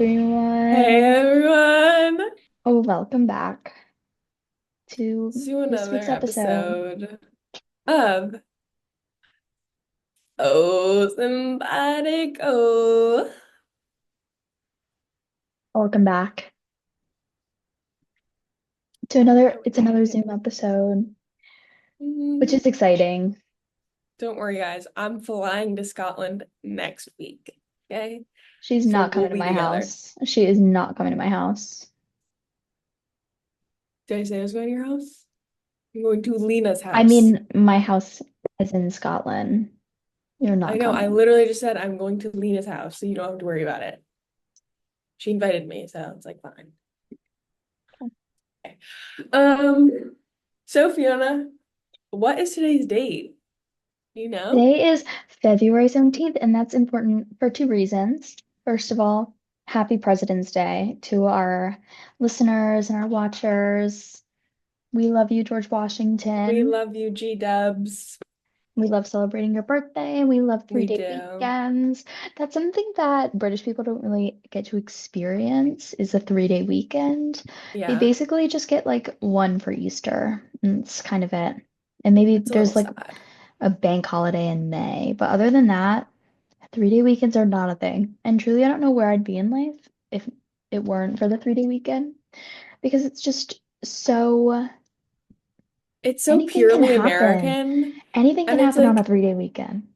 Hey everyone. everyone, Oh, welcome back to to this another week's episode. episode of Oh Somebody Go. Welcome back to Why are another, we it's doing it another again? Zoom episode, which Mm, is exciting. Don't worry, guys. I'm flying to Scotland next week. Okay, She's so not we'll coming to be my together. house. She is not coming to my house. Did I say I was going to your house? I'm going to Lena's I house. mean, my house is in Scotland. You're I not know. I coming. literally just said I'm going to Lena's house, so you don't have to worry about it. She invited me, so it's like fine. Okay. So Fiona, what is today's date? You know? Today is February 17th, and that's important for two reasons. First of all, happy President's Day to our listeners and our watchers. We love you, George We Washington. love you, G Dubs. We love celebrating your birthday. We love We 3-day do. weekends. That's something that British people don't really get to experience is a 3-day weekend. They Yeah, basically just get like one for Easter. And it's kind of it. And maybe it's a little there's like sad. a bank holiday in May. But other than that, 3-day weekends are not a thing. And truly, I don't know where I'd be in life if it weren't for the 3-day weekend because it's just so It's so anything can purely happen. American. Anything can And it's happen on a like, 3-day weekend.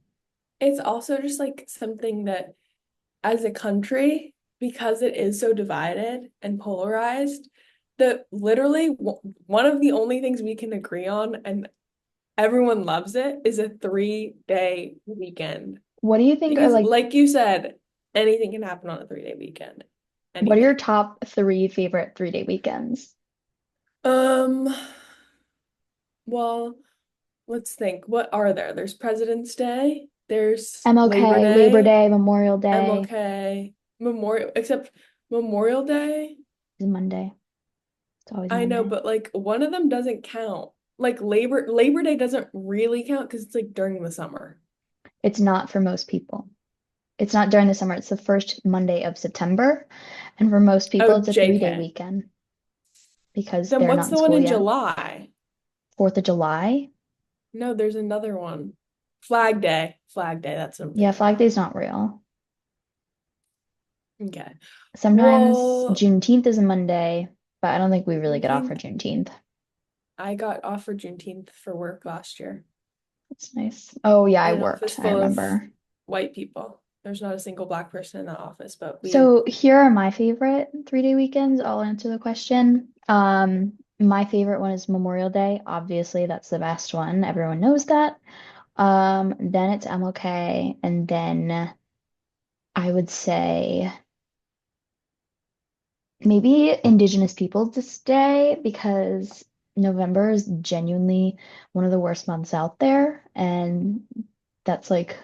it's also just like something that, as a country, because it is so divided and polarized, that literally one of the only things we can agree on, and everyone loves it, is a 3-day weekend. What do you think are Because, like, like you said, anything can happen on a 3-day weekend. what are your Anything. top three favorite 3-day weekends? Um, well, let's think. What are there? There's President's Day, there's Labor MLK, Labor Day, Day, Memorial Day MLK, Memorial, except Memorial Day. is Monday. It's always I know, Monday. but like one of them doesn't count. Like Labor Day doesn't really count because it's like during the summer. It's not for most people. It's not during the summer. It's the first Monday of September. And for most people, Oh, it's a 3-day JK. weekend because Then they're what's not in the one school in yet. July? 4th of July. No, there's another one. Flag Day. Flag Day, that's what I'm Yeah, thinking Flag about. Day's not real. Okay. Sometimes Well, Juneteenth is a Monday, but I don't think we really get off for Juneteenth, Juneteenth. I got offered Juneteenth for work last year That's nice. Oh, yeah, I in an office worked. I full of remember. white people. There's not a single black person in that office, but we, So here are my favorite 3-day weekends. I'll answer the question. My favorite one is Memorial Day. Obviously, that's the best one. Everyone knows that. Then it's MLK, and then I would say maybe Indigenous Peoples Day because November is genuinely one of the worst months out there, and that's like,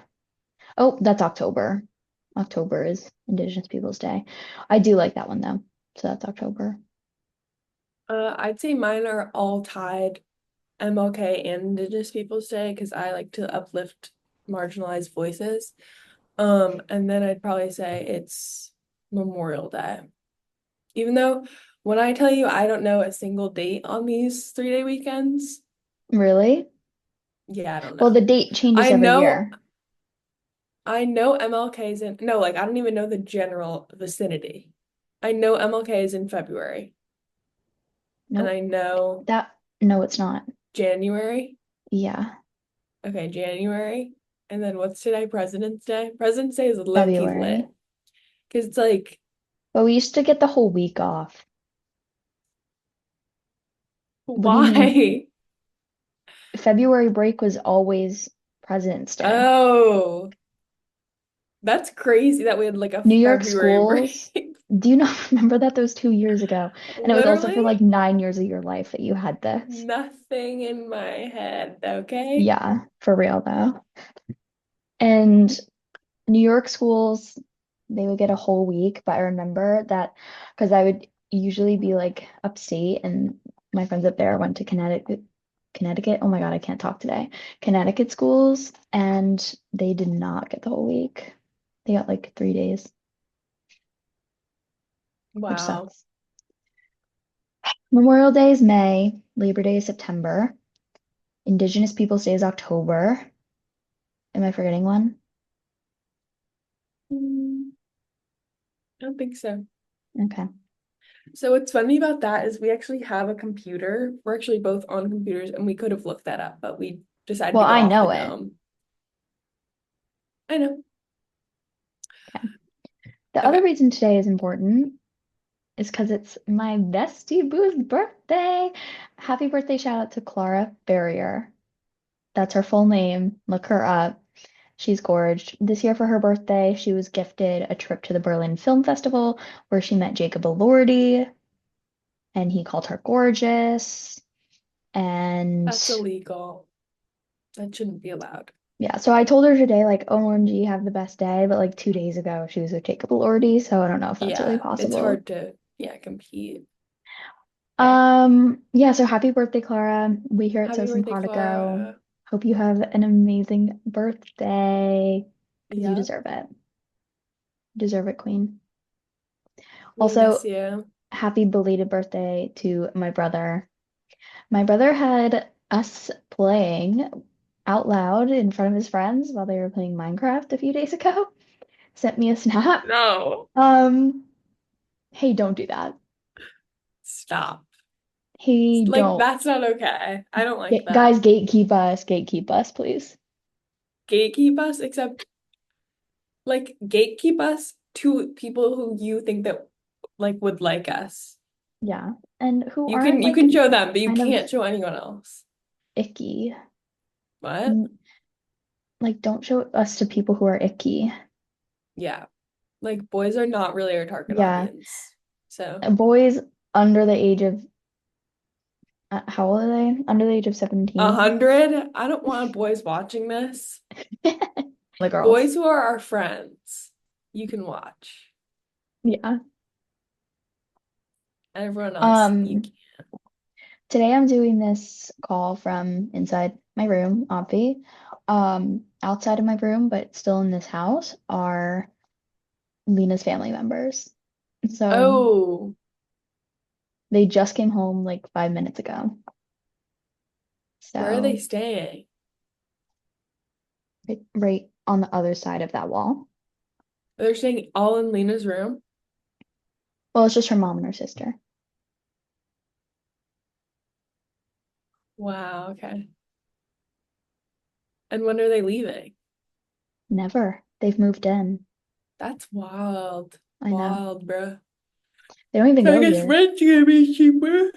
oh, that's October. October is Indigenous Peoples Day. I do like that one though. So that's October. I'd say mine are all tied MLK and Indigenous Peoples Day because I like to uplift marginalized voices. And then I'd probably say it's Memorial Day. Even though when I tell you I don't know a single date on these 3-day weekends, Really? yeah, I don't Well, the know. date changes I every know year. I know MLK's in no, like I don't even know the general vicinity. I know MLK is in February and Nope. I know That, no, it's not. January. Yeah, Okay, January. And then what's today? President's Day. President's Day is low-key February. lit. Because it's like, But we used to get the whole week off. What do you mean? why? February break was always President's Day. Oh, that's crazy that we had like a New York February schools, break. do you not remember that? That was 2 years ago. And it was also for Literally like 9 years of your life that you had this. nothing in my head, okay? Yeah, for real though. And New York schools, they would get a whole week, but I remember that because I would usually be like upstate and my friends up there went to Connecticut. Oh my God, I can't talk today. Connecticut schools, and they did not get the whole week. They got like 3 days. which Wow. sucks. Memorial Day is May, Labor Day is September, Indigenous Peoples' Day is October. Am I forgetting one? Mm, I don't think so. Okay. So what's funny about that is we actually have a computer. We're actually both on computers and we could have looked that up, but we decided Well, to go I off the know it. dome. I know. Okay. The other Okay. reason today is important is because it's my bestie Boo's birthday. Happy birthday shout out to Clara Barrier. That's her full name. Look her up. She's gorgeous. This year for her birthday, she was gifted a trip to the Berlin Film Festival where she met Jacob Elordi and he called her gorgeous. And That's illegal. That shouldn't be allowed. yeah, so I told her today, like, OMG, have the best day. But like 2 days ago, she was with Jacob Elordi, so I don't know if that's really Yeah, it's possible. hard to, yeah, compete. Okay. Yeah, so happy birthday, Clara. We here at So Happy birthday, Simpatico Clara. hope you have an amazing birthday because you Yep. deserve it. Deserve it, Queen. We miss Also, you. happy belated birthday to my brother. My brother had us playing out loud in front of his friends while they were playing Minecraft a few days ago. Sent me a snap. No. Um, hey, don't do that. Stop. Hey, Like, don't. that's not okay. I don't like Guys, that. gatekeep us, please. Gatekeep us, except like gatekeep us to people who you think that like would like us. Yeah. And who You aren't can you like can show them, but you kind of can't show anyone else. icky. What? N- Like, don't show us to people who are icky. Yeah. Like boys are not really our target Yeah. audience. So, Boys under the age of, how old are they? Under the age of 17? 100? I don't want boys watching this. The girls. Boys who are our friends, you can watch. Yeah. Everyone else, you Um, can. Today I'm doing this call from inside my room, obvi. Outside of my room, but still in this house, are Lena's family members. So Oh, they just came home like 5 minutes ago. where are they So staying? right on the other side of that wall. They're staying all in Lena's room? Well, it's just her mom and her sister. Wow, okay. And when are they leaving? Never. They've moved in. That's wild. I know. Wild, bruh. They don't even So I go guess here. rent's gonna be cheaper.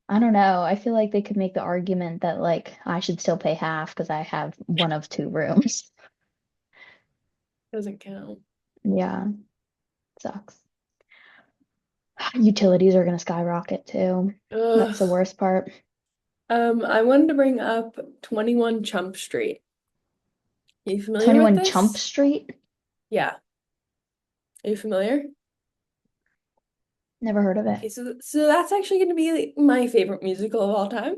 I don't know. I feel like they could make the argument that like I should still pay half because I have one of two rooms. Doesn't count. Yeah, sucks. Utilities are gonna skyrocket too. That's the Ugh. worst part. I wanted to bring up 21 Chump Street. Are you familiar with 21 Chump this? Street? Yeah. Are you familiar? Never heard of it. Okay, so that's actually going to be like, my favorite musical of all time.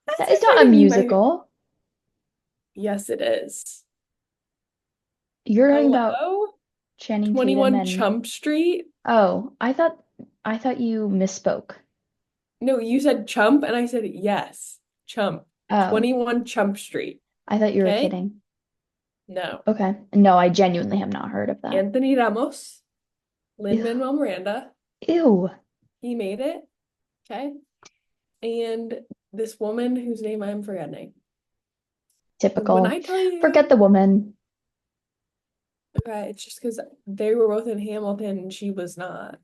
That's That is actually not a going to be my. musical. Yes, it is. You're talking about Hello? Channing Tatum 21 and Chump Street? oh, I thought you misspoke. No, you said Chump, and I said yes. Chump. Oh, 21 Chump Street. I thought you were Okay? kidding. No. Okay. No, I genuinely have not heard of that. Anthony Ramos, Ew. Lin-Manuel Miranda. Ew. He made it. Okay? And this woman whose name I'm forgetting. When Typical. I tell Forget the you, woman. okay, it's just because they were both in Hamilton and she was not.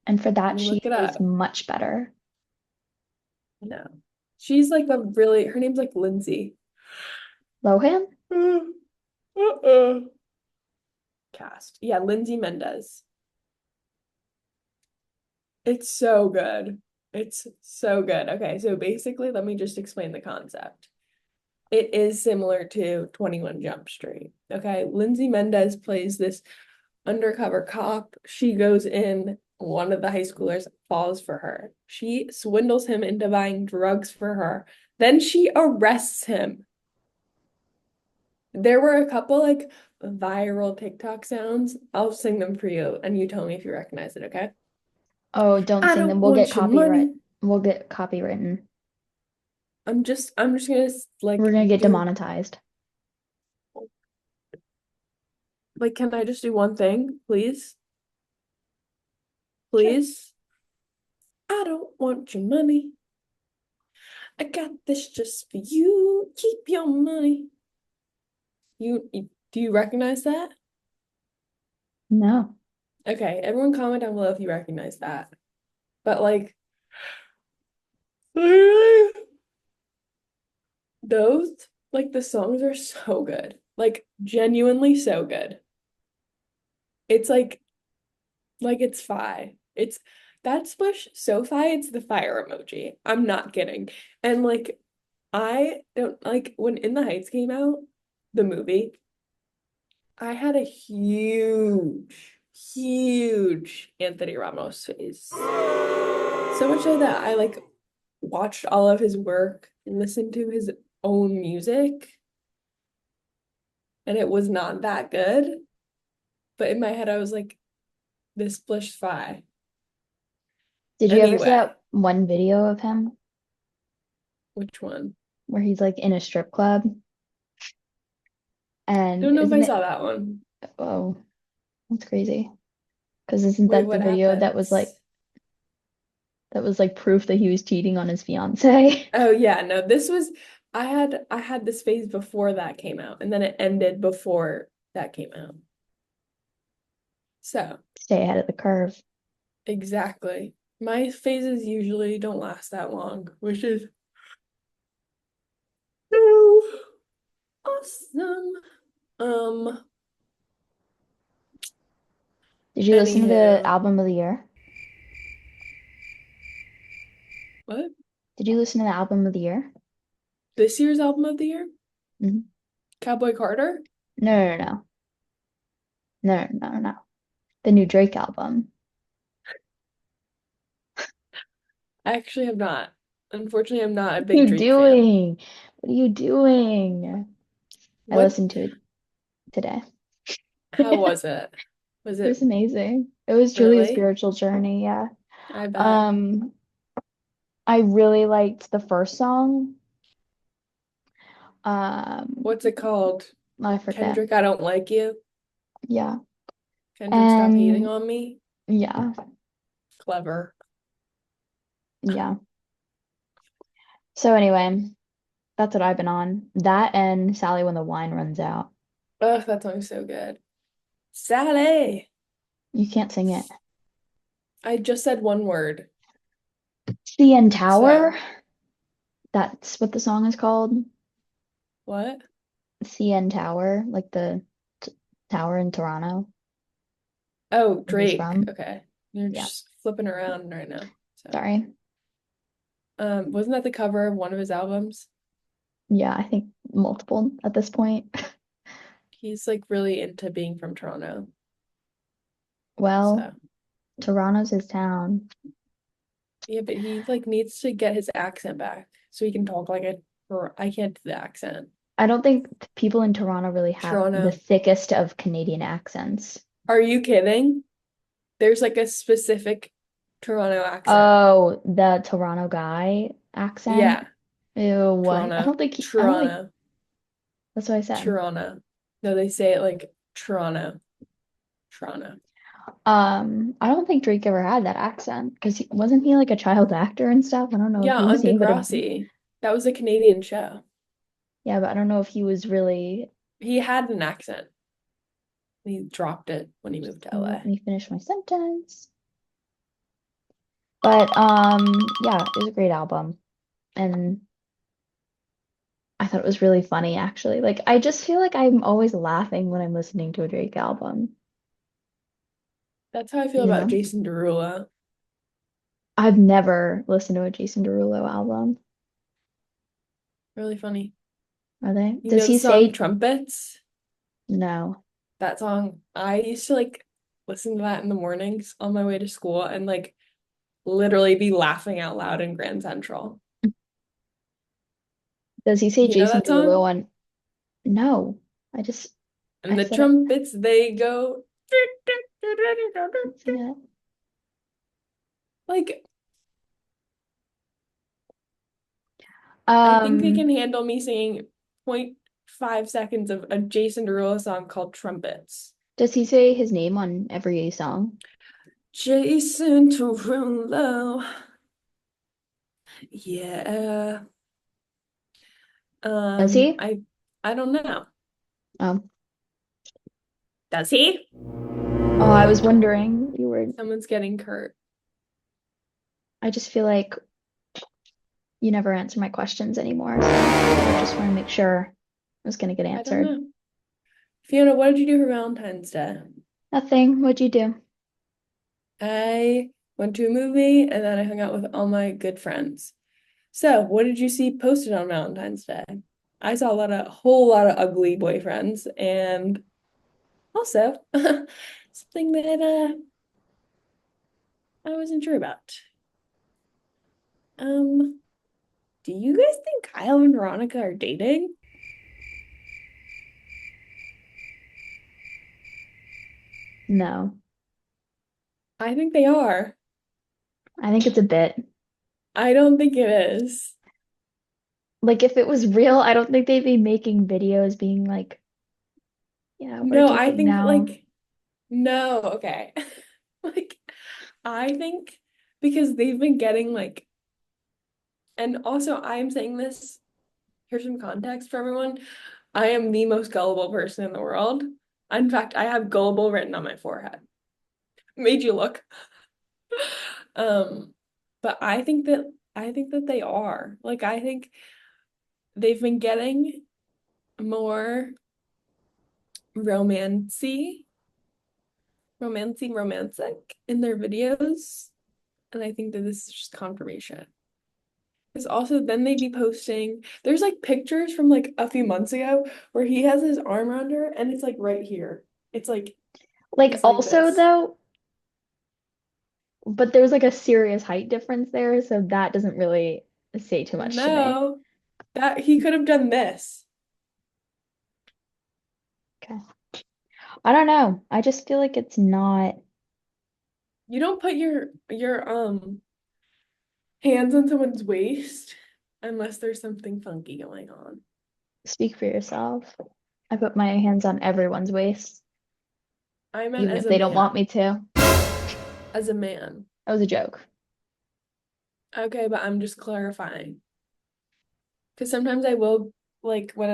And for Let that, me she look it is up. much better. No. She's like a really, her name's like Lindsay. Lohan? Uh-uh. Cast. Yeah, Lindsay Mendez. It's so good. It's so good. Okay, so basically, let me just explain the concept. It is similar to 21 Jump Street. Okay, Lindsay Mendez plays this undercover cop. She goes in, one of the high schoolers falls for her. She swindles him into buying drugs for her. Then she arrests him. There were a couple like viral TikTok sounds. I'll sing them for you and you tell me if you recognize it, okay? Oh, don't I sing them. don't We'll get want your copyright. money. We'll get copywritten. I'm just gonna We're like gonna get do demonetized. like can I just do one thing, please? Sure. Please? I don't want your money. I got this just for you. Keep your money. Do you recognize that? No. Okay, everyone comment down below if you recognize that. But like literally, those like the songs are so good. Like genuinely so good. It's like it's fi. It's that splish so fi, it's the fire emoji. I'm not kidding. And like I don't like when In the Heights came out, the movie, I had a huge Anthony Ramos phase. So much so that I like watched all of his work, listened to his own music, and it was not that good. But in my head, I was like, this splish fi. Did you ever see Anyway, that one video of him which one? where he's like in a strip club? And Don't know if I isn't it? saw that one. Oh, that's crazy. Because isn't Wait, that the what video happens? that was like proof that he was cheating on his fiance? Oh yeah, no, this was I had this phase before that came out, and then it ended before that came out. So, Stay ahead of the curve. exactly. My phases usually don't last that long, which is so awesome. Um, Did you listen to the anywho, album of the year? what? Did you listen to the album of the year? This year's album of the year? Mhm. Cowboy Carter? No, no, no. No, no, no, no. The new Drake album. I actually have not. Unfortunately, I'm not a What are big you Drake fan. doing? What are you doing? I What? listened to it today. How was it? Was It was it amazing. It was truly a really? spiritual journey, yeah. I bet. Um, I really liked the first song. Um, What's it called? I forget. Kendrick, I don't like you. Yeah. Kendrick, stop hating And on me. yeah, Clever. yeah. So anyway, that's what I've been on. That and Sally when the wine runs out. Ugh, that song's so good. Sally. You can't sing it. I just said one word. CN Tower. So, That's what the song is called. what? CN Tower, like the t tower in Toronto Oh, where he's Drake. from. Okay. You're Yeah, just flipping around right now. So, sorry. wasn't that the cover of one of his albums? Yeah, I think multiple at this point. He's like really into being from Toronto. Well, So, Toronto's his town. yeah, but he like needs to get his accent back so he can talk like a, or I can't do the accent. I don't think people in Toronto really have the Toronto. thickest of Canadian accents. Are you kidding? There's like a specific Toronto accent. Oh, the Toronto guy accent. Yeah, Ew, Toronto. I don't think Toronto. that's what I said. Toronto. No, they say it like Toronto. Toronto. I don't think Drake ever had that accent because wasn't he like a child actor and stuff? I don't know if Yeah, he was on able to, Degrassi. That was a Canadian show. yeah, but I don't know if he was really, He had an accent. He dropped it when he just moved to let LA. me finish my sentence. But yeah, it was a great album. And I thought it was really funny actually. Like I just feel like I'm always laughing when I'm listening to a Drake album, That's how I feel you about know? Jason Derulo. I've never listened to a Jason Derulo album. Really funny. Are they? You Does know the he song say Trumpets? no? That song. I used to like listen to that in the mornings on my way to school and like literally be laughing out loud in Grand Central. Does he say You know Jason that Derulo song? on no? I just And I the said it. trumpets, they go. See that? Like, I think they can Um, handle me singing point 0.5 seconds of a Jason Derulo song called Trumpets. does he say his name on every song? Jason Derulo. Yeah. Does he? I don't know. Um, Does he? oh, I was wondering. Someone's getting Kurt. I just feel like you never answer my questions anymore, so I just want to make sure I was gonna get I don't answered. know. Fiona, what did you do for Valentine's Day? Nothing. What'd you do? I went to a movie and then I hung out with all my good friends. So, what did you see posted on Valentine's Day? I saw whole lot of ugly boyfriends and also something that I wasn't sure about. Um, do you guys think Kyle and Veronica are dating? No. I think they are. I think it's a bit. I don't think it is. Like if it was real, I don't think they'd be making videos being like, yeah, we're No, I dating think now. like no, okay. Like I think because they've been getting like and also I'm saying this, here's some context for everyone. I am the most gullible person in the world. In fact, I have gullible written on my forehead. Made you look. Um, but I think that they are. Like I think they've been getting more romancy, romantic in their videos. And I think that this is just confirmation. Because also then they'd be posting, there's like pictures from like a few months ago where he has his arm around her and it's like right here. Like It's like also this. though, but there's like a serious height difference there, so that doesn't really say too much to me. No, that he could have done this. Okay. I don't know. I just feel like it's not. You don't put your hands on someone's waist unless there's something funky going on. Speak for yourself. I put my hands on everyone's waist, I meant even as if a they don't want man. me to. As a man. That was a joke. Okay, but I'm just clarifying. Because sometimes I will like when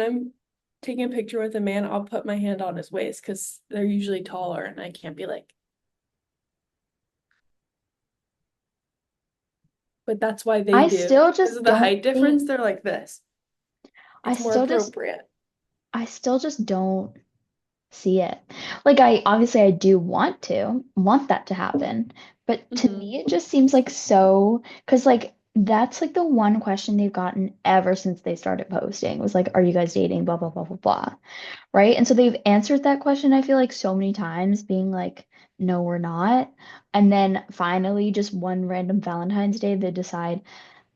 I'm taking a picture with a man, I'll put my hand on his waist because they're usually taller and I can't be like, but that's why they I do. still Because just of the don't height difference, think, they're like this. I It's more still just, appropriate. I still just don't see it. Like I obviously I do want that to happen, but to Hmm. me it just seems like so because like that's like the one question they've gotten ever since they started posting was like, are you guys dating? Blah blah blah blah blah. Right? And so they've answered that question, I feel like so many times, being like, no, we're not. And then finally, just one random Valentine's Day, they decide,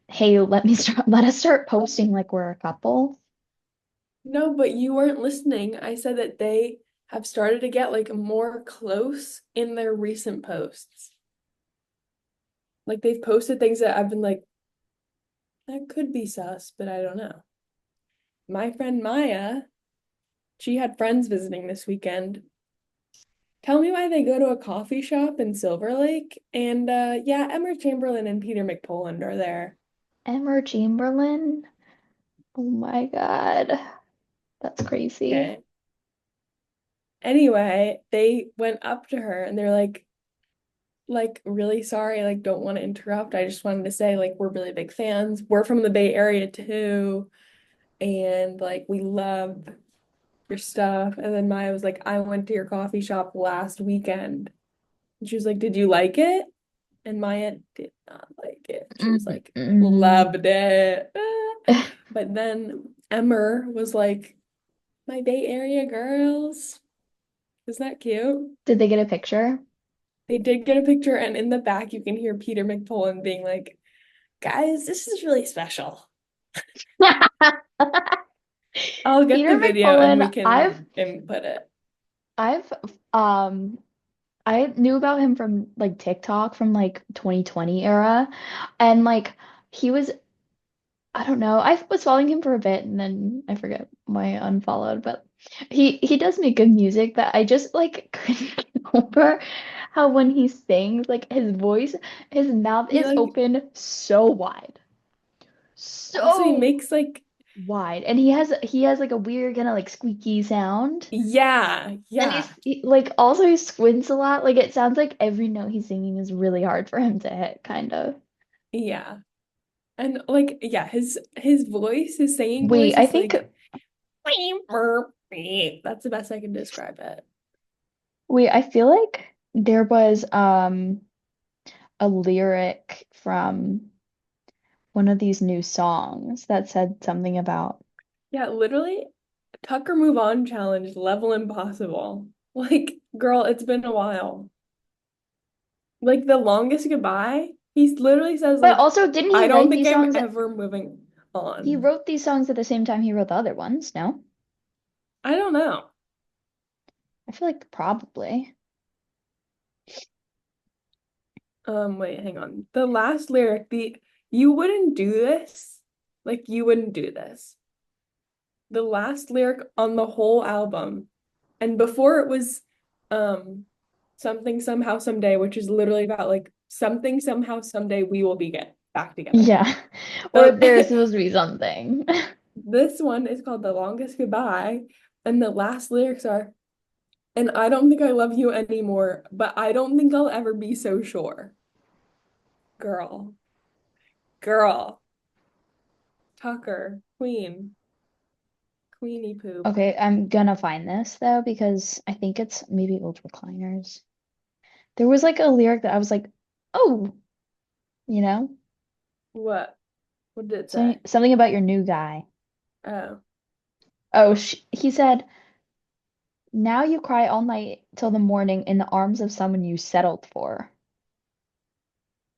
hey, let us start posting like we're a couple. No, but you weren't listening. I said that they have started to get like more close in their recent posts. Like they've posted things that I've been like, that could be sus, but I don't know. My friend Maya, she had friends visiting this weekend. Tell me why they go to a coffee shop in Silver Lake. And yeah, Emma Chamberlain and Peter McPoland are there. Emma Chamberlain. Oh my God. That's crazy. Okay. Anyway, they went up to her and they're like really sorry, like don't want to interrupt. I just wanted to say like we're really big fans. We're from the Bay Area too, and like we love your stuff. And then Maya was like, I went to your coffee shop last weekend. And she was like, did you like it? And Maya did not like it. She was like, Mm-mm. loved it. But then Emmer was like, my Bay Area girls. Isn't that cute? Did they get a picture? They did get a picture, and in the back, you can hear Peter McPullen being like, guys, this is really special. I'll get Peter the video and we McMullen, can input it. I've um I knew about him from like TikTok from like 2020 era, and like he was, I don't know, I was following him for a bit and then I forget why I unfollowed, but he does make good music, but I just like couldn't get over how when he sings, like his voice, his mouth He is like open so wide. also he So makes like wide. And he has like a weird kind of like squeaky sound. yeah, And yeah, like also he squints a lot. Like it sounds like every note he's singing is really hard for him to hit, kind of. yeah. And like yeah, his voice, his singing Wait, voice I is think like that's the best I can describe it. wait, I feel like there was a lyric from one of these new songs that said something about, Yeah, literally Tucker Move On challenge level impossible. Like, girl, it's been a while. Like the longest goodbye, he literally says but like, also didn't he I don't write think these I'm songs ever moving he on. wrote these songs at the same time he wrote the other ones, no? I don't know. I feel like probably. Wait, hang on. The last lyric, the you wouldn't do this. Like you wouldn't do this. The last lyric on the whole album. And before it was um something somehow someday, which is literally about like something somehow someday we will be get back together. Yeah. Or there's The supposed to be something. this one is called The Longest Goodbye, and the last lyrics are, and I don't think I love you anymore, but I don't think I'll ever be so sure. Girl, girl, Tucker, Queen, Queenie poop. Okay, I'm gonna find this though because I think it's maybe old recliners. There was like a lyric that I was like, oh, you know, What? What did it say? something about your new guy. Oh. Oh, sh he said, now you cry all night till the morning in the arms of someone you settled for.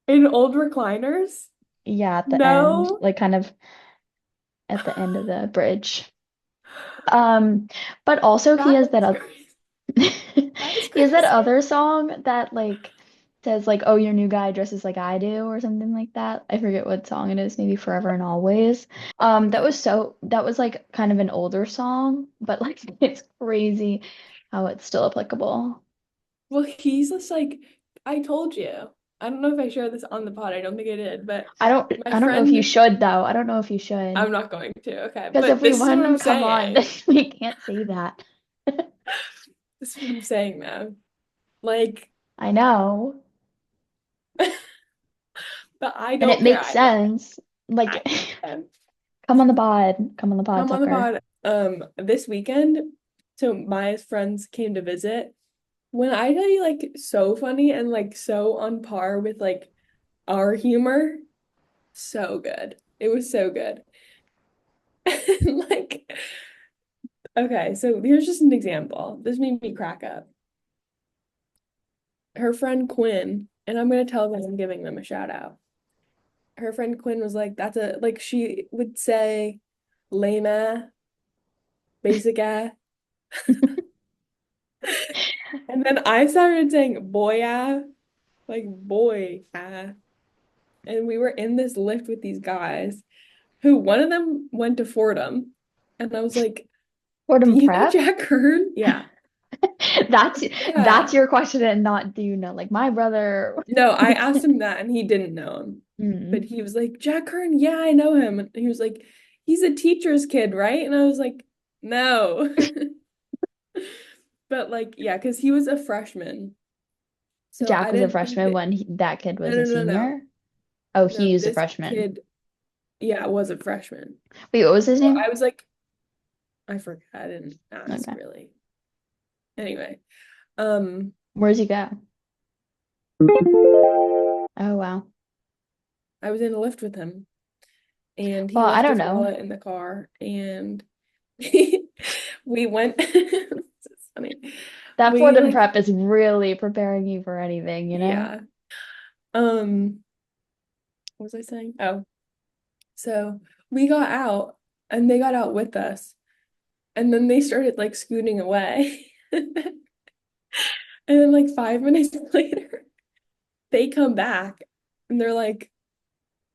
In old recliners? Yeah, at the end, No, like kind of at the end of the bridge. Um, but also he that has that is other crazy. That is he has that crazy. other song that like says like, oh, your new guy dresses like I do or something like that. I forget what song it is, maybe Forever and Always. Okay. That was like kind of an older song, but like it's crazy how it's still applicable. Well, he's just like, I told you. I don't know if I shared this on the pod. I don't think I did, but my I don't know if you friend, should though. I don't know if you I'm should. not going to. Okay. Because if But we this is want what him I'm to come on, then saying. we can't say that. This is what I'm saying, man. Like, I know. but I And it don't care makes either. sense. Like, I can come on the pod. Come on the pod, come on the Tucker. pod. This weekend, so my friends came to visit. When I tell you, like, so funny and like so on par with like our humor, so good. It was so good. Like, okay, so here's just an example. This made me crack up. Her friend Quinn, and I'm gonna tell them I'm giving them a shout out. Her friend Quinn was like, that's a like she would say lame basic and then I started saying boy like boy and we were in this lift with these guys who one of them went to Fordham, and I was like, do Fordham you know Prep? Jack Kern? Yeah. That's Yeah. your question and not do you know like my brother. No, I asked him that and he didn't know him. But Mm. he was like, Jack Kern, yeah, I know him. And he was like, he's a teacher's kid, right? And I was like, no. But like, yeah, because he was a freshman. So Jack I was a didn't think freshman that, when that kid no, was no, a no, no. senior. Oh, No, he's a this freshman. kid, yeah, was a freshman. Wait, what was his So I name? was like, I forgot. I didn't ask Okay. really. Anyway, um, Where's he go? Oh, wow. I was in a lift with him and he Well, I left don't his know. wallet in the car and we went this is funny. That We Fordham like Prep is really preparing you for anything, you know? yeah. Um, what was I saying? Oh, so we got out and they got out with us. And then they started like scooting away. And then like 5 minutes later, they come back and they're like,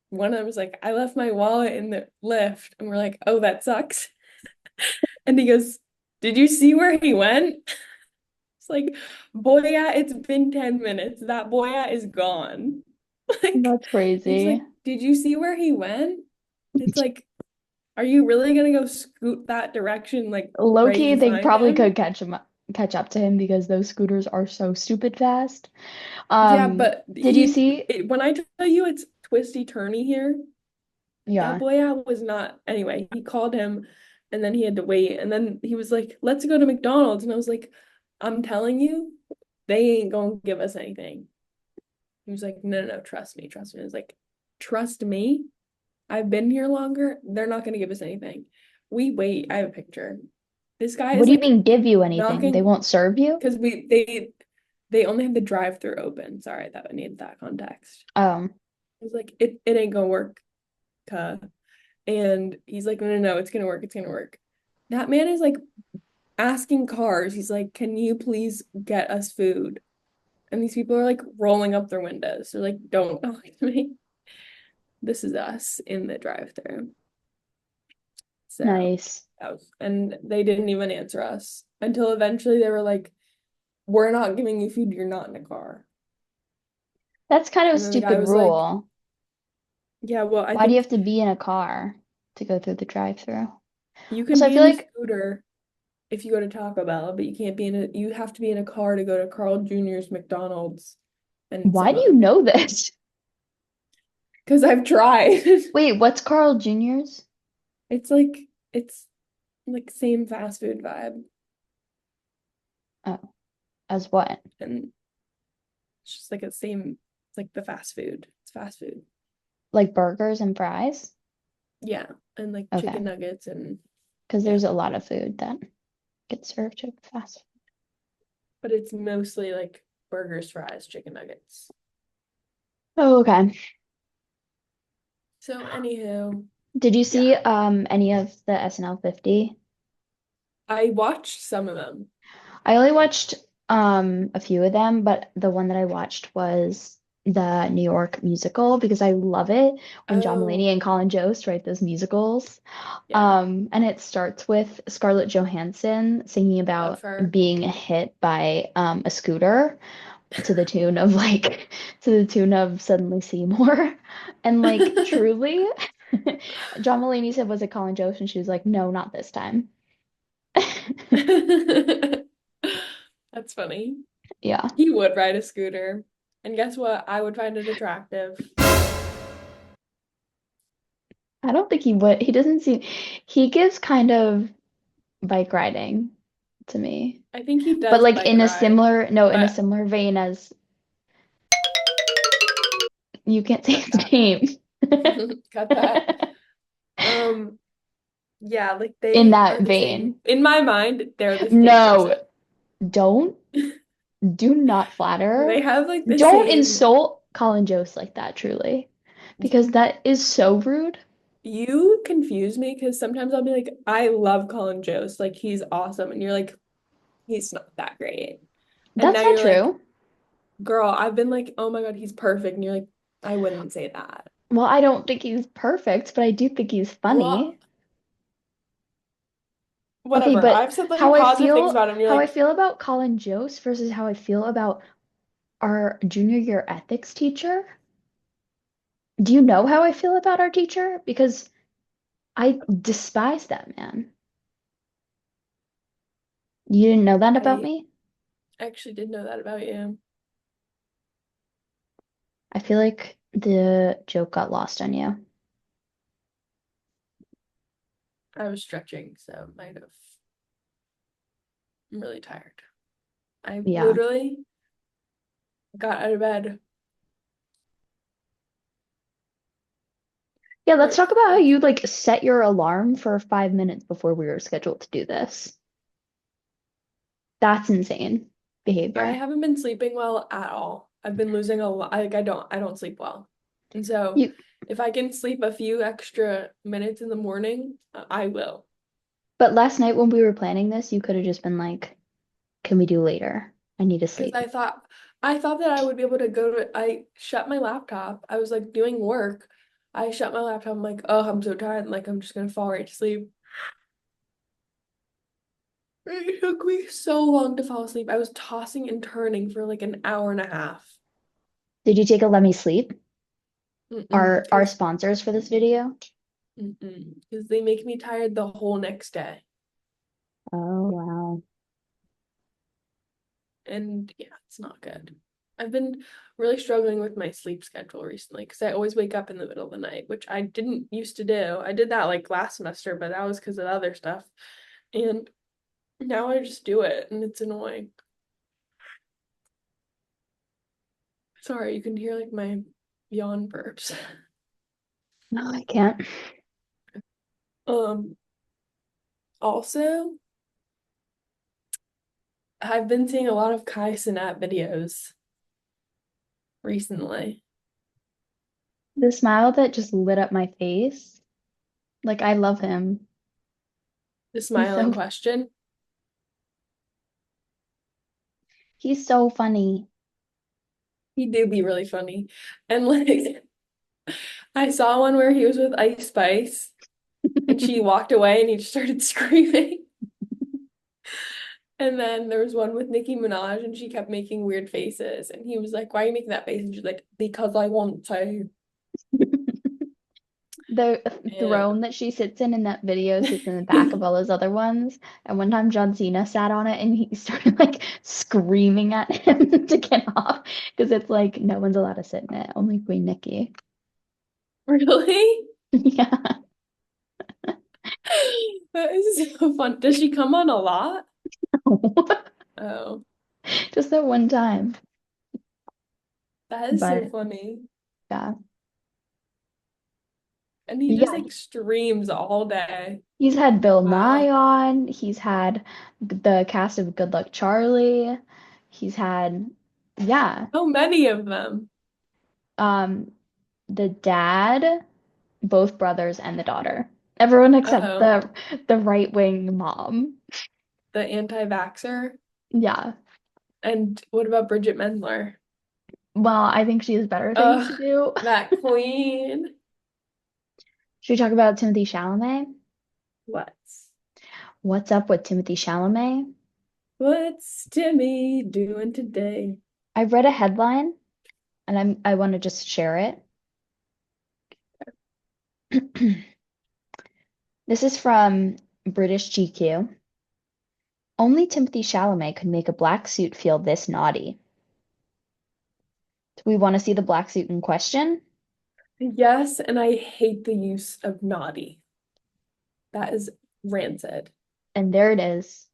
one of them was like, I left my wallet in the lift. And we're like, oh, that sucks. And he goes, did you see where he went? It's like, Boya, it's been 10 minutes. That Boya is gone. Like, That's he's crazy. like, did you see where he went? It's like, are you really gonna go scoot that direction, like pray Low-key, you they find probably him? could catch up to him because those scooters are so stupid fast. Yeah, but Did you see? when I tell you it's twisty turny here, that Yeah. boy out was not. Anyway, he called him and then he had to wait. And then he was like, let's go to McDonald's. And I was like, I'm telling you, they ain't gonna give us anything. He was like, no, no, no, trust me, trust me. I was like, trust me. I've been here longer. They're not gonna give us anything. We wait. I have a picture. This guy What is do you like mean give you anything? They knocking won't serve you? because they only have the drive-through open. Sorry, that would need that context. Um, I was like, it ain't gonna work, cuh. And he's like, no, no, no, it's gonna work, it's gonna work. That man is like asking cars. He's like, can you please get us food? And these people are like rolling up their windows. They're like, don't talk to me. This is us in the drive-through. So nice. that was, and they didn't even answer us until eventually they were like, we're not giving you food, you're not in a car. That's kind of a And then the guy stupid was like, rule. yeah, well, I Why do you have think to be in a car to go through the drive-through? you can Also, I be feel in a like, scooter if you go to Taco Bell, but you can't be in a, you have to be in a car to go to Carl Jr.'s, McDonald's, and why some do you other place. know this? Because I've tried. Wait, what's Carl Jr.'s? It's like same fast food vibe. Oh, as what? And it's just like a same, it's like the fast food. It's fast food. Like burgers and fries? Yeah. And like Okay, chicken nuggets and because yeah. there's a lot of food that gets served at fast. But it's mostly like burgers, fries, chicken nuggets. Oh, okay. So anywho, Did you see yeah. any of the SNL 50? I watched some of them. I only watched a few of them, but the one that I watched was the New York musical because I love it when John Mulaney Oh, and Colin Jost write those musicals. yeah. And it starts with Scarlett Johansson singing Love about her. being hit by a scooter to the tune of like to the tune of Suddenly Seymour. And like truly, John Mulaney said, was it Colin Jost? And she was like, no, not this time. That's funny. Yeah. He would ride a scooter. And guess what? I would find it attractive. I don't think he would. He doesn't seem, he gives kind of bike riding to me. I think he But does like bike in a ride, similar, no, in a but similar vein as you can't say cut his that. name. Cut that. Um, yeah, like In they that are the same. vein. In my mind, they're the same No, person. don't, do not flatter. They have like the Don't same. insult Colin Jost like that, truly. Because that is so rude. You confuse me because sometimes I'll be like, I love Colin Jost, like he's awesome, and you're like, he's not that great. And now That's not you're like, true. girl, I've been like, oh my God, he's perfect. And you're like, I wouldn't say that. Well, I don't think he's perfect, but I do think he's Well, funny. Okay, whatever. but I've said like positive things about him. You're how I like, feel about Colin Jost versus how I feel about our junior year ethics teacher. Do you know how I feel about our teacher? Because I despise that man. You didn't know that about I me? actually did know that about you. I feel like the joke got lost on you. I was stretching, so might have. I'm really tired. I Yeah. literally got out of bed Yeah, let's like talk about how a you like set your alarm for 5 minutes before we were scheduled to do this. That's insane I behavior. haven't been sleeping well at all. I've been losing a lot. Like I don't sleep well. And so You if I can sleep a few extra minutes in the morning, I will. But last night when we were planning this, you could have just been like, can we do later? I need to Because sleep. I thought that I would be able to go to I shut my laptop. I was like doing work. I shut my laptop. I'm like, oh, I'm so tired. Like I'm just gonna fall right to sleep. It took me so long to fall asleep. I was tossing and turning for like an hour and a half. Did you take a Let Me Sleep? Our Because sponsors for this video? they make me tired the whole next day. Oh, wow. And yeah, it's not good. I've been really struggling with my sleep schedule recently because I always wake up in the middle of the night, which I didn't used to do. I did that like last semester, but that was because of other stuff. And now I just do it and it's annoying. Sorry, you can hear like my yawn burps. No, I can't. Um, Also, I've been seeing a lot of Kai Cenat videos recently. The smile that just lit up my face. Like, I love him. The He's smile in so question. he's so funny. He do be really funny. And like I saw one where he was with Ice Spice and she walked away and he just started screaming. And then there was one with Nicki Minaj and she kept making weird faces. And he was like, why are you making that face? And she's like, because I want to. The And throne that she sits in that video sits in the back of all those other ones. And one time John Cena sat on it and he started like screaming at him to get off because it's like no one's allowed to sit in it, only Queen Nikki. really? Yeah. That is so fun. Does she come on a lot? Oh, Just that one time. that is so But funny. yeah. And he just Yeah, like streams all day. he's had Bill Nye Wow. on. He's had the cast of Good Luck Charlie. He's had, yeah, How many of them? um, the dad, both brothers, and the daughter. Everyone except Oh, the right wing mom. the anti-vaxxer. Yeah. And what about Bridget Mendler? Well, I think she has better things to Ugh, do. that queen. Should we talk about Timothy Chalamet? What? What's up with Timothy Chalamet? What's Timmy doing today? I read a headline and I want to just share it. This is from British GQ. Only Timothy Chalamet could make a black suit feel this naughty. Do we want to see the black suit in question? Yes, and I hate the use of naughty. That is rancid. And there it is.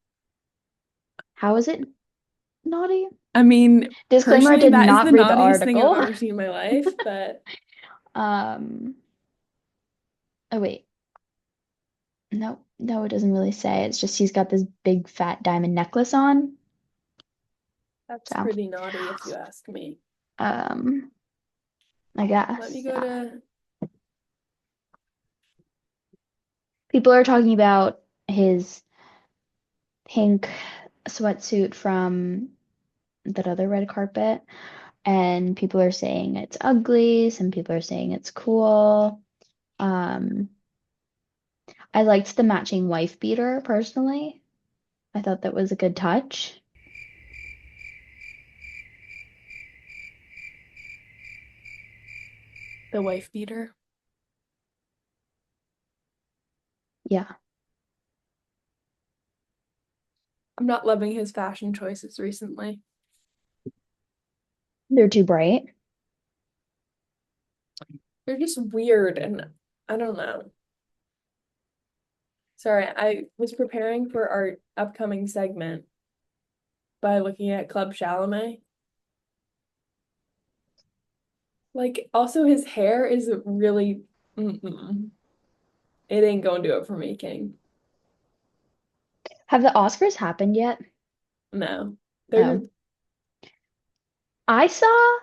How is it naughty? I mean, Disclaimer, I personally, did that is not the read the naughtiest thing I've article. ever seen in my life, but Um, oh wait. No, no, it doesn't really say. It's just he's got this big fat diamond necklace on. that's So, pretty naughty if you ask me. um, I Let me guess, go yeah. to People are talking about his pink sweatsuit from that other red carpet, and people are saying it's ugly. Some people are saying it's cool. Um, I liked the matching wife beater personally. I thought that was a good touch. the wife beater. Yeah, I'm not loving his fashion choices recently. they're too bright. They're just weird and I don't know. Sorry, I was preparing for our upcoming segment by looking at Club Chalamet. Like, also his hair is really, it ain't gonna do it for me, King. Have the Oscars happened yet? No. Oh, They're, I saw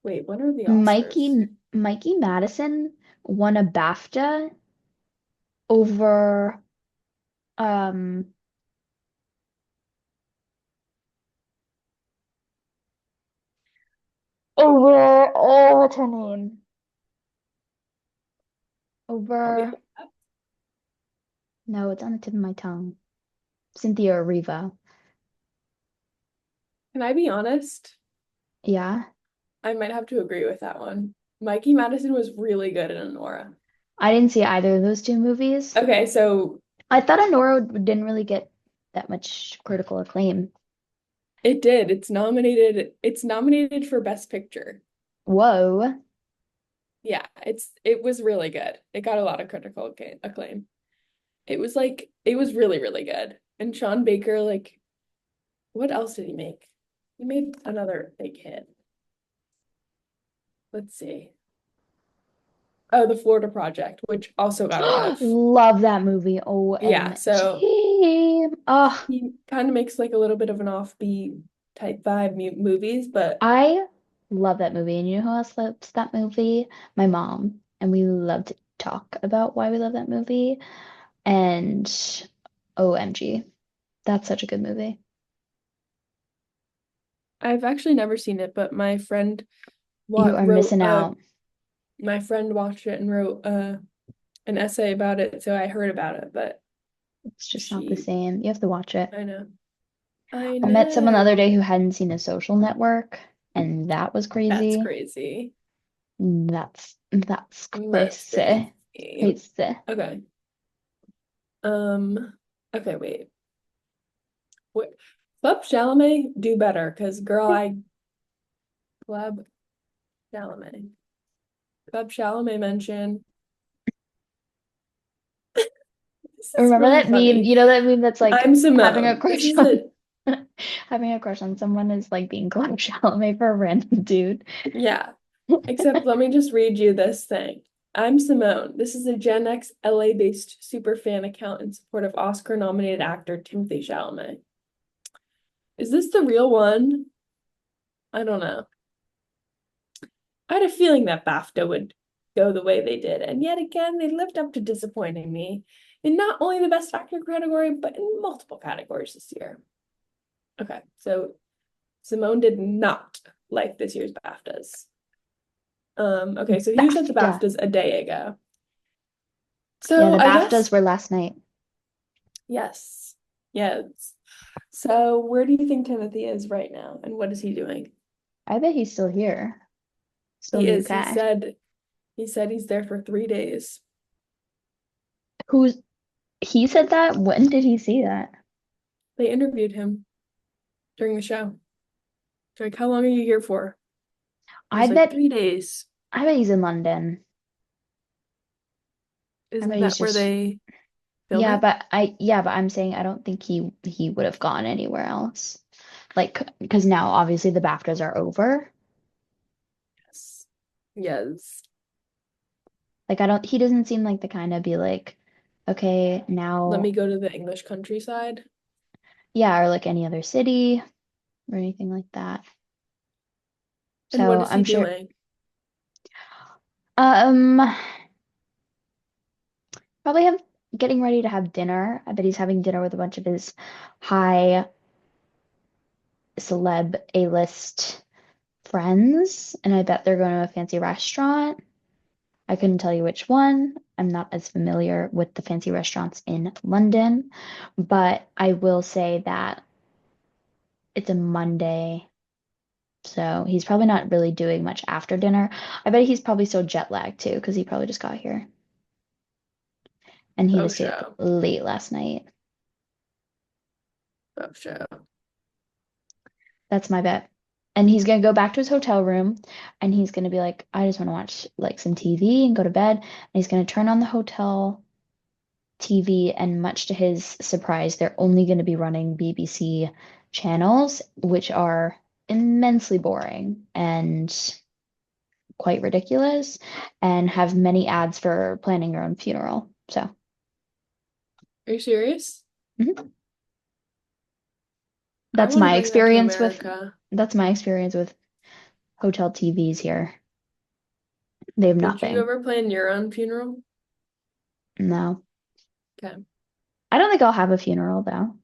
wait, when are the Oscars? Mikey Madison won a BAFTA over. Um, over, oh, what's her name? Want me to Over, look up? no, it's on the tip of my tongue. Cynthia Erivo. Can I be honest? Yeah. I might have to agree with that one. Mikey Madison was really good in Honora. I didn't see either of those two movies. Okay, so I thought Honora didn't really get that much critical acclaim. it did. It's nominated. It's nominated for Best Picture. Whoa. Yeah, it was really good. It got a lot of critical acclaim. It was really, really good. And Sean Baker, like, what else did he make? He made another big hit. Let's see. Oh, The Florida Project, which also got a lot of, Love that movie. yeah, so OMG. Oh, he kind of makes like a little bit of an offbeat type vibe movies, but I love that movie. And you know who else loves that movie? My mom. And we love to talk about why we love that movie. And OMG. That's such a good movie. I've actually never seen it, but my friend You what are wrote missing out. my friend watched it and wrote an essay about it, so I heard about it, but It's just not the she same. You have to watch it. I know. I I met someone the other day know. who hadn't seen A Social Network, and that was That's crazy. crazy. That's That's crazy. crazy. Crazy. Okay. Um, okay, wait. What Club Chalamet do better because girl, I Club Chalamet. Club Chalamet mention. This is Remember really that meme? funny. You know that meme that's like I'm having a Simone. This crush is on a having a crush on someone is like being Chloe Chalamet for a random dude. yeah. Except let me just read you this thing. I'm Simone. This is a Gen X LA-based super fan account in support of Oscar-nominated actor Timothy Chalamet. Is this the real one? I don't know. I had a feeling that BAFTA would go the way they did, and yet again, they lived up to disappointing me in not only the Best Actor category, but in multiple categories this year. Okay, so Simone did not like this year's BAFTAs. Okay, so he was at the BAFTA. BAFTAs a day ago. Yeah, So the I BAFTAs guess were last night. yes, yes. So where do you think Timothy is right now, and what is he doing? I bet he's still here. Still in He the is. UK. He said he's there for 3 days. Who's he said that? When did he see that? They interviewed him during the show. They're like, how long are you here for? I He's like, bet 3 days. I bet he's in London. I bet Isn't he's that where just they film it? yeah, but I'm saying I don't think he would have gone anywhere else. Like, because now obviously the BAFTAs are over. Yes. Yes. Like I don't he doesn't seem like the kind of be like, okay, Let me now go to the English countryside. yeah, or like any other city or anything like that. And what So is he I'm sure doing? um probably have getting ready to have dinner. I bet he's having dinner with a bunch of his high celeb A-list friends, and I bet they're going to a fancy restaurant. I couldn't tell you which one. I'm not as familiar with the fancy restaurants in London, but I will say that it's a Monday, so he's probably not really doing much after dinner. I bet he's probably so jet lagged too, because he probably just got here and he had to Oh, stay up show. late last night. Oh, show. That's my bet. And he's gonna go back to his hotel room and he's gonna be like, I just want to watch like some TV and go to bed. And he's gonna turn on the hotel TV, and much to his surprise, they're only gonna be running BBC channels, which are immensely boring and quite ridiculous and have many ads for planning your own funeral. So, Are you serious? mhm. I That's want to my bring that to experience with America. that's my experience with hotel TVs here. They have Did you nothing. ever plan your own funeral? No. Okay. I don't think I'll have a funeral though.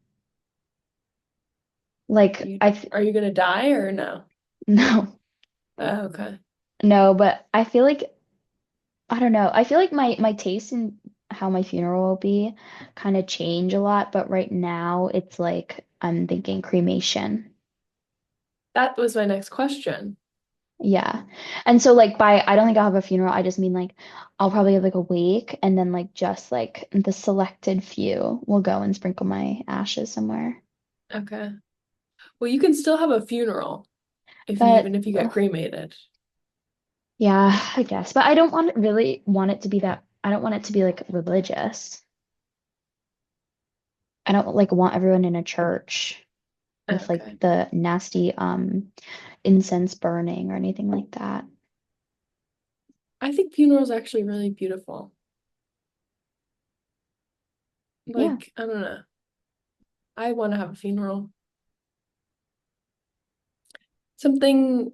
Like You are you gonna die or no? no, Oh, okay. no, but I feel like I don't know. I feel like my taste in how my funeral will be kind of change a lot, but right now it's like I'm thinking cremation. That was my next question. Yeah. And so like by I don't think I'll have a funeral. I just mean like I'll probably have like a wake and then like just like the selected few will go and sprinkle my ashes somewhere. Okay. Well, you can still have a funeral if you But even if you get cremated. yeah, I guess. But I don't really want it to be that I don't want it to be like religious. I don't like want everyone in a church with like Okay. the nasty incense burning or anything like that. I think funerals are actually really beautiful. Yeah. Like, I don't know. I want to have a funeral. Something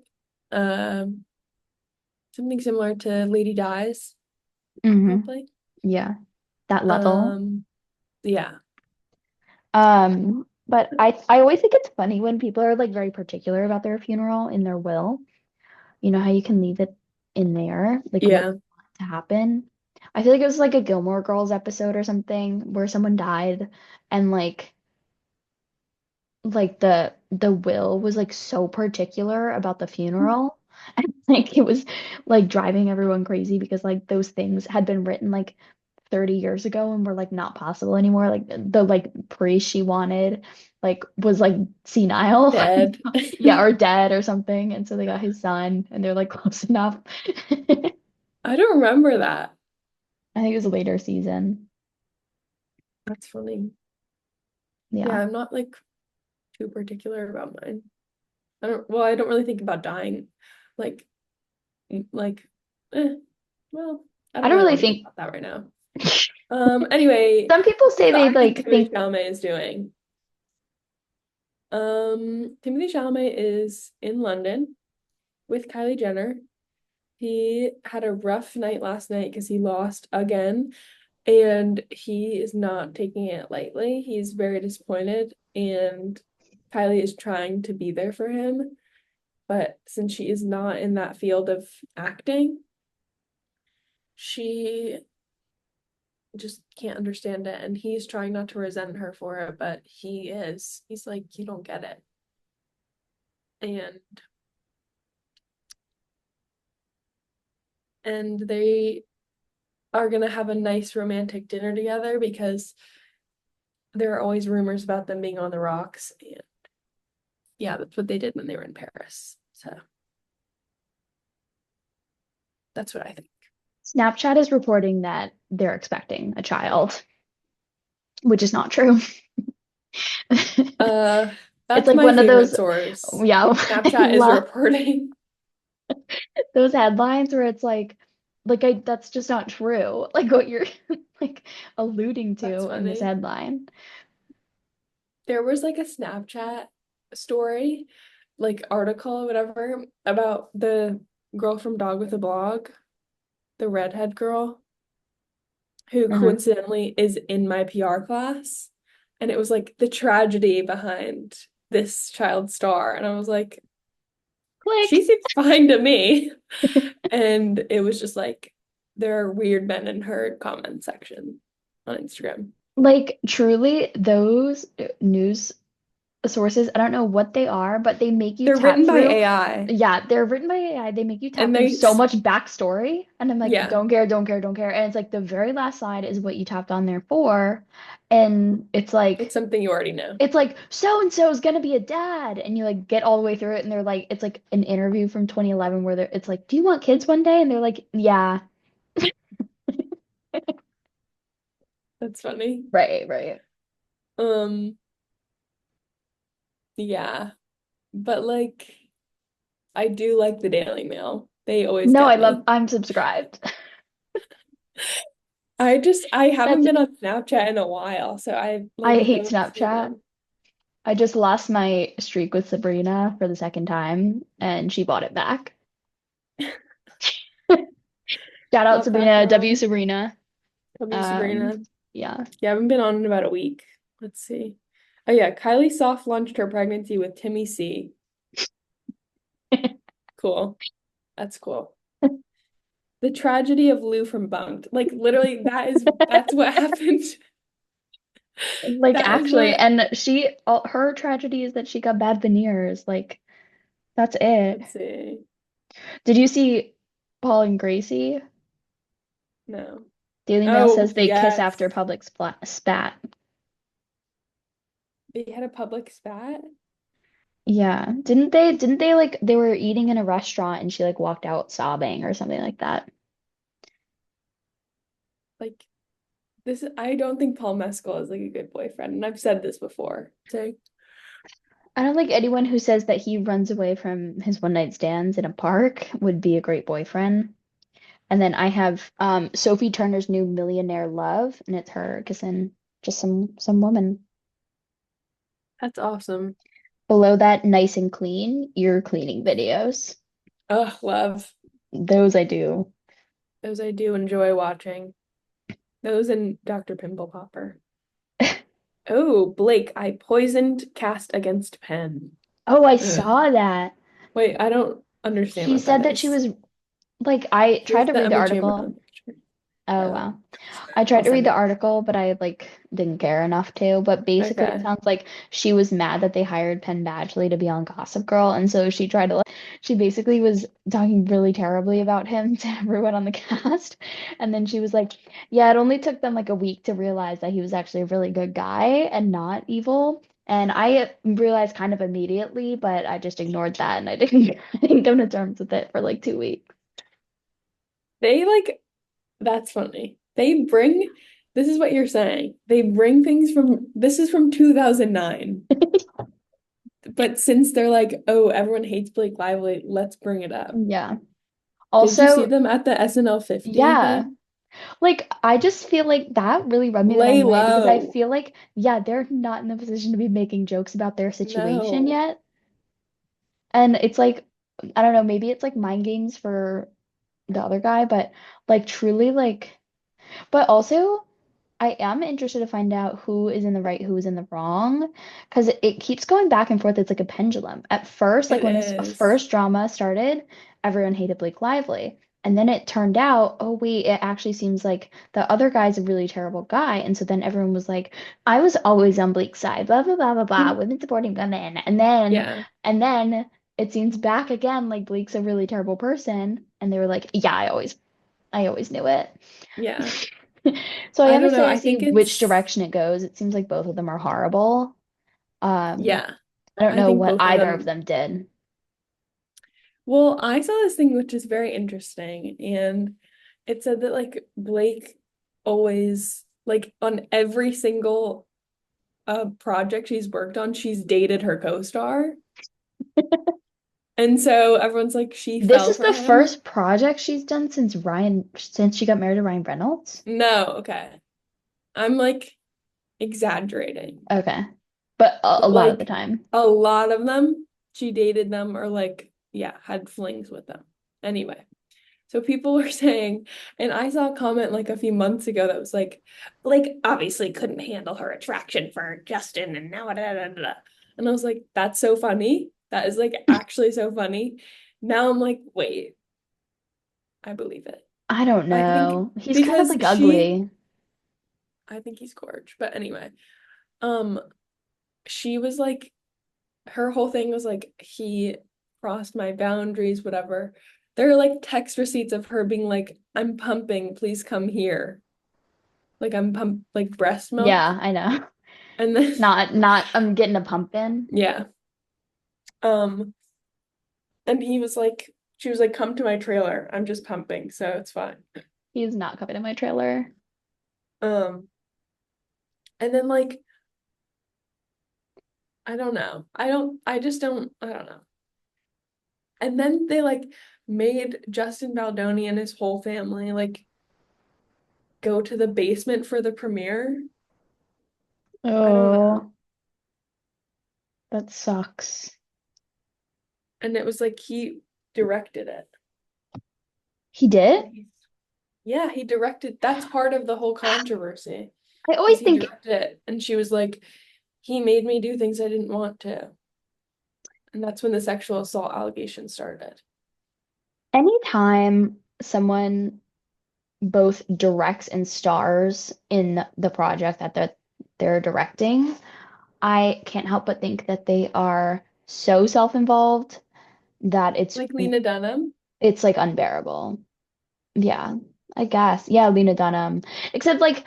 um something similar to Lady Dies, Hmm. probably. Yeah. That level. Um, yeah. But I always think it's funny when people are like very particular about their funeral in their will. You know how you can leave it in there, like what Yeah. you want to happen. I feel like it was like a Gilmore Girls episode or something where someone died and like the will was like so particular about the funeral. And like it was like driving everyone crazy because like those things had been written like 30 years ago and were like not possible anymore. Like the like priest she wanted like was like senile. Dead. Yeah, or dead or something. And so they got his son and they're like close enough. I I don't remember that. think it was a later season. That's funny. Yeah, Yeah. I'm not like too particular about mine. I don't really think about dying. Like, like, eh, well, I I don't don't really really want to think think about that right now. Anyway, some people say what they I think like Timothy think Chalamet is doing. Timothy Chalamet is in London with Kylie Jenner. He had a rough night last night because he lost again, and he is not taking it lightly. He's very disappointed, and Kylie is trying to be there for him. But since she is not in that field of acting, she just can't understand it. And he's trying not to resent her for it, but he is. He's like, you don't get it. And they are gonna have a nice romantic dinner together because there are always rumors about them being on the rocks. And yeah, that's what they did when they were in Paris. So that's what I think. Snapchat is reporting that they're expecting a child, which is not true. Uh, It's that's like my one of favorite those, source. yeah, I Snapchat is love reporting. those headlines where it's like I that's just not true. Like what you're like alluding That's to in this funny. headline. There was like a Snapchat story, like article or whatever, about the girl from Dog with a Blog, the redhead girl, who Uh-huh. coincidentally is in my PR class. And it was like the tragedy behind this child star. And I was like, she Click. seems fine to me. And it was just like, there are weird men in her comment section on Instagram. Like truly those news sources, I don't know what they are, but they make you They're tap written by through. AI. Yeah, they're written by AI. They make you tap And through they, so much backstory. And I'm like, yeah, don't care, don't care, don't care. And it's like the very last slide is what you tapped on there for. And it's something you already know. it's like so and so is gonna be a dad. And you like get all the way through it and they're like, it's like an interview from 2011 where it's like, do you want kids one day? And they're like, yeah. That's funny. Right, right. Um, yeah. But like, I do like the Daily Mail. They always No, get me. I'm subscribed. I haven't That's been on Snapchat in a while, so I I like hate finally see Snapchat. them. I just lost my streak with Sabrina for the second time, and she bought it back. Shout out Love that Sabrina, W girl. Sabrina. Love you, Um, Sabrina. Yeah. Yeah, I haven't been on in about a week. Let's see. Oh yeah, Kylie soft launched her pregnancy with Timmy C. Cool. That's cool. The tragedy of Lou from Bunked. Like literally that's what happened. Like That is actually, what and her tragedy is that she got bad veneers. Like that's it. let's see. Did you see Paul and Gracie? No. Daily Mail Oh, says they kiss yes. after public spat. They had a public spat. Yeah. Didn't they like they were eating in a restaurant and she like walked out sobbing or something like that. Like I don't think Paul Mescal is like a good boyfriend. And I've said this before. So I don't think anyone who says that he runs away from his one night stands in a park would be a great boyfriend. And then I have Sophie Turner's new Millionaire Love, and it's her kissing just some woman. that's awesome. Below that, Nice and Clean, ear cleaning videos. Ugh, love. Those I do. Those I do enjoy watching. Those and Dr. Pimple Popper. Oh, Blake, I poisoned cast against Penn. Oh, I Ugh. saw that. Wait, I don't understand She what that said that she is. was like I tried Here's to the read the Emma article. Chamberlain picture. Oh Oh, wow. I tried I'll to read send the it. article, but I like didn't care enough to. But basically, it Okay. sounds like she was mad that they hired Penn Badgley to be on Gossip Girl, and so she tried to like she basically was talking really terribly about him to everyone on the cast. And then she was like, "Yeah, it only took them like a week to realize that he was actually a really good guy and not evil." And I realized kind of immediately, but I just ignored that and I didn't, I didn't come to terms with it for like 2 weeks. They like that's funny. This is what you're saying. They bring things from this is from 2009. But since they're like, oh, everyone hates Blake Lively, let's bring it up. Yeah. Did you see Also, them at the SNL 50 yeah. thing? Like, I just feel like that really rubbed me the Lay wrong way because I low. feel like, yeah, they're not in the position to be making jokes about their situation No. yet. And it's like, I don't know, maybe it's like mind games for the other guy, but like truly, like, but also, I am interested to find out who is in the right, who is in the wrong, because it keeps going back and forth. It's like a pendulum. At first, like It when this is. first drama started, everyone hated Blake Lively. And then it turned out, oh wait, it actually seems like the other guy's a really terrible guy. And so then everyone was like, I was always on Blake's side, blah blah blah blah blah, women supporting women. Yeah. And then it seems back again like Blake's a really terrible person. And they were like, yeah, I always knew it. Yeah. So I I am don't know. excited to I see think which it's direction it goes. It seems like both of them are horrible. Um, yeah. I don't I know think what both of either of them. them did. Well, I saw this thing which is very interesting, and it said that like Blake always like on every single project she's worked on, she's dated her co-star. And so everyone's like, she This fell is for the him. first project she's done since she got married to Ryan Reynolds. No, okay. I'm like exaggerating. Okay. But a But lot of the like time. a lot of them, she dated them or like, yeah, had flings with them. Anyway, so people were saying, and I saw a comment like a few months ago that was like, Blake obviously couldn't handle her attraction for Justin and now da, da, da, da. And I was like, that's so funny. That is like actually so funny. Now I'm like, wait, I believe it. I don't I think know. He's kind of because like ugly. I think he's gorge. But anyway, um, she was like, her whole thing was like, he crossed my boundaries, whatever. There are like text receipts of her being like, I'm pumping, please come here. Like I'm like breast milk. Yeah, I know. And then Not I'm getting a pump in. yeah. Um, and he was like, she was like, come to my trailer. I'm just pumping, so it's fine. He's not coming in my trailer. Um, and then like, I don't know. I just don't, I don't know. And then they like made Justin Baldoni and his whole family like go to the basement for the premiere. I don't know. Oh, that sucks. And it was like he directed it. He did? And yeah, he directed. That's part of the whole controversy. I always because he think directed it. And she was like, he made me do things I didn't want to. And that's when the sexual assault allegation started. anytime someone both directs and stars in the project that they're directing, I can't help but think that they are so self-involved that Like Lena Dunham. it's like unbearable. Yeah, I guess. Yeah, Lena Dunham. Except like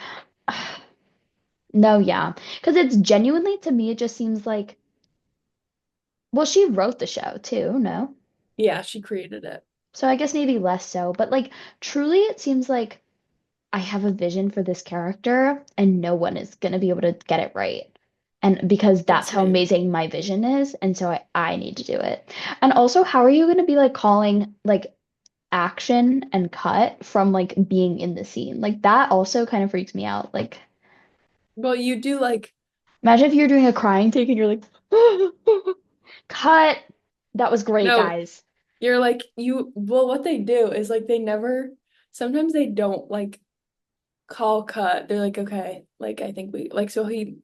no, yeah. Because it's genuinely to me it just seems like well, she wrote the show too, no? Yeah, she created it. So I guess maybe less so, but like truly it seems like I have a vision for this character and no one is gonna be able to get it right. And because that's That's how me. amazing my vision is, and so I need to do it. And also, how are you gonna be like calling like action and cut from like being in the scene? Like that also kind of freaks me out. Like Well, you do like, imagine if you're doing a crying take and you're like cut. That was great, no, guys. you're like, well, what they do is like they never, sometimes they don't like call cut. They're like, okay, like I think we, like, so he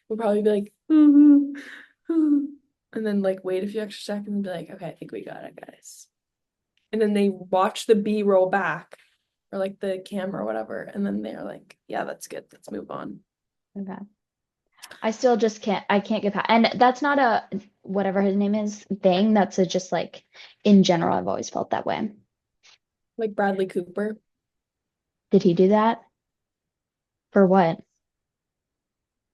would probably be like, and then like wait a few extra seconds and be like, okay, I think we got it, guys. And then they watch the B roll back or like the camera or whatever, and then they're like, yeah, that's good. Let's move on. Okay. I still just can't I can't get past and that's not a whatever his name is thing. That's a just like in general, I've always felt that way. Like Bradley Cooper. Did he do that? For what?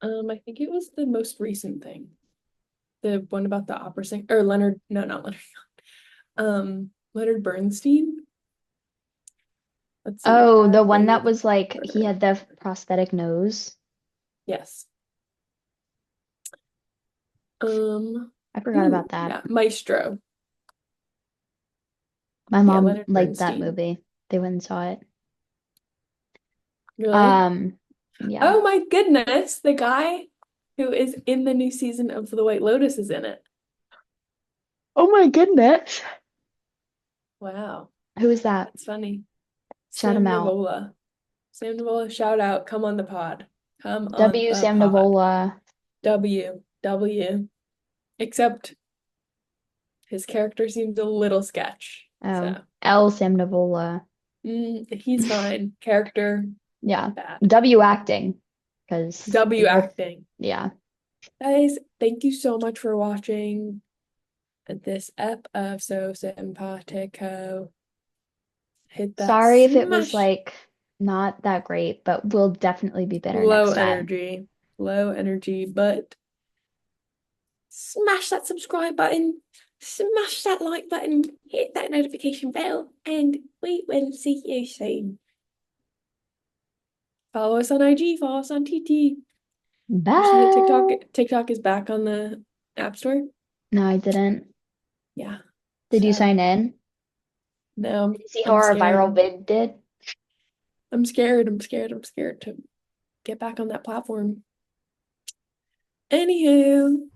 I think it was the most recent thing. The one about the opera singer or Leonard, no, not Leonard. Leonard Bernstein. Let's see, Oh, the one Bradley that was like he Cooper. had the prosthetic nose. Yes. I forgot Ooh, about that. yeah, Maestro. My Yeah, mom Leonard liked that Bernstein. movie. They went and saw it. Really? Um, yeah. Oh my goodness, the guy who is in the new season of The White Lotus is in it. Oh my goodness. Wow, Who is that? that's funny. Shout him Sam out. Nivola. Sam Nivola, shout out. Come on the pod. Come on W. the Sam pod. Nivola. W. W. Except his character seems a little sketch. Oh, So, L. Sam Nivola. he's fine. Character, Yeah. bad. W acting. Because W acting. yeah. Guys, thank you so much for watching this ep of So Simpatico. Hit that Sorry if it was smash. like not that great, but we'll definitely be better Low next time. energy. Low energy, but smash that subscribe button. Smash that like button. Hit that notification bell. And we will see you soon. Follow us on IG. Follow us on TT. Did you see that TikTok? Bye. TikTok is back on the App Store? No, I didn't. Yeah. Did you So sign in? now Did you see how I'm our viral scared. vid did? I'm scared. I'm scared. I'm scared to get back on that platform. Anywho.